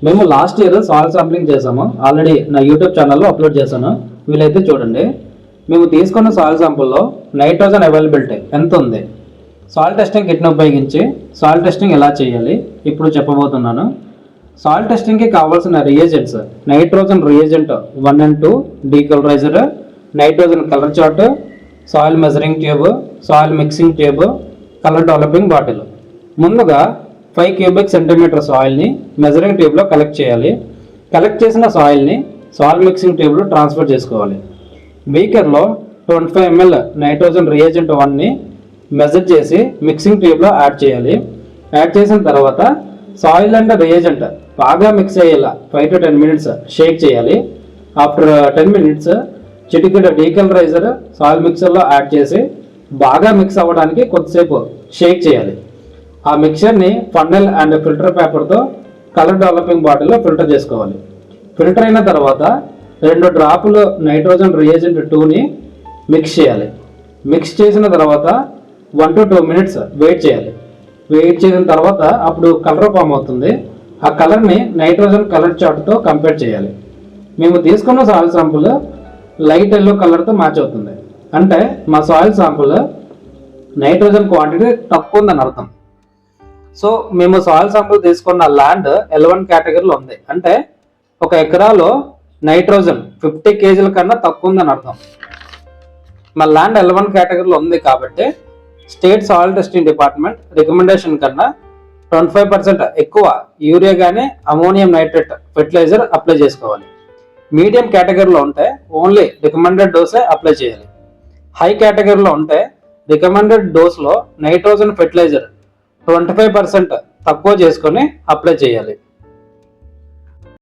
మేము last year soil sampling చేసాము, already నా యూట్యూబ్ ఛానల్లో అప్లోడ్ చేశాను, వీలైతే చూడండి. మేము తీసుకున్న సాయిల్ శాంపుల్లో నైట్రోజన్ అవైలబిలిటీ ఎంత ఉంది, సాయిల్ టెస్టింగ్ కిట్ని ఉపయోగించి సాయిల్ టెస్టింగ్ ఎలా చేయాలి ఇప్పుడు చెప్పబోతున్నాను. సాయిల్ టెస్టింగ్కి కావాల్సిన reagents: nitrogen reagent 1 and 2, decolouriser, nitrogen colour chart, soil measuring tube, soil mixing tube, colour developing bottle. ముందుగా 5 cubic centimeter సాయిల్ని మెజరింగ్ ట్యూబ్లో కలెక్ట్ చేయాలి. కలెక్ట్ చేసిన సాయిల్ని సాయిల్ మిక్సింగ్ ట్యూబ్లో ట్రాన్స్ఫర్ చేసుకోవాలి. బీకర్లో 25 ml నైట్రోజన్ రియేజెంట్ 1ని మెజర్ చేసి మిక్సింగ్ ట్యూబ్లో యాడ్ చేయాలి. యాడ్ చేసిన తర్వాత సాయిల్ అండ్ రియేజెంట్ బాగా మిక్స్ అయ్యేలా 5 to 10 minutes షేక్ చేయాలి. ఆఫ్టర్ 10 minutes చిటికెడు డీకలరైజర్ సాయిల్ మిక్సర్లో యాడ్ చేసి బాగా మిక్స్ అవ్వడానికి కొద్దిసేపు షేక్ చేయాలి. ఆ మిక్చర్ని ఫన్నెల్ అండ్ ఫిల్టర్ పేపర్తో కలర్ డెవలపింగ్ బాటిల్లో ఫిల్టర్ చేసుకోవాలి. ఫిల్టర్ అయిన తర్వాత 2 డ్రాపులు నైట్రోజన్ రియేజెంట్ 2ని మిక్స్ చేయాలి. మిక్స్ చేసిన తర్వాత 1 to 2 minutes వెయిట్ చేయాలి. వెయిట్ చేసిన తర్వాత అప్పుడు కలర్ ఫామ్ అవుతుంది. ఆ కలర్ని నైట్రోజన్ కలర్ చార్ట్తో కంపేర్ చేయాలి. మేము తీసుకున్న సాయిల్ శాంపుల్ లైట్ ఎల్లో కలర్తో మ్యాచ్ అవుతుంది. అంటే మా సాయిల్ శాంపుల్ నైట్రోజన్ క్వాంటిటీ తక్కువ ఉందని అర్థం. సో మేము సాయిల్ శాంపుల్ తీసుకున్న ల్యాండ్ L1 కేటగిరీలో ఉంది, అంటే 1 ఎకరాలో నైట్రోజన్ 50 kg కన్నా తక్కువ ఉందని అర్థం. మా ల్యాండ్ L1 కేటగిరీలో ఉంది కాబట్టి state soil testing department recommendation కన్నా 25% ఎక్కువ యూరియా కానీ అమోనియం నైట్రేట్ ఫెర్టిలైజర్ అప్లై చేసుకోవాలి. మీడియం కేటగిరీలో ఉంటే ఓన్లీ రికమెండెడ్ డోసే అప్లై చేయాలి. హై కేటగిరీలో ఉంటే రికమెండెడ్ డోస్లో నైట్రోజన్ ఫెర్టిలైజర్ 25% తక్కువ చేసుకొని అప్లై చేయాలి.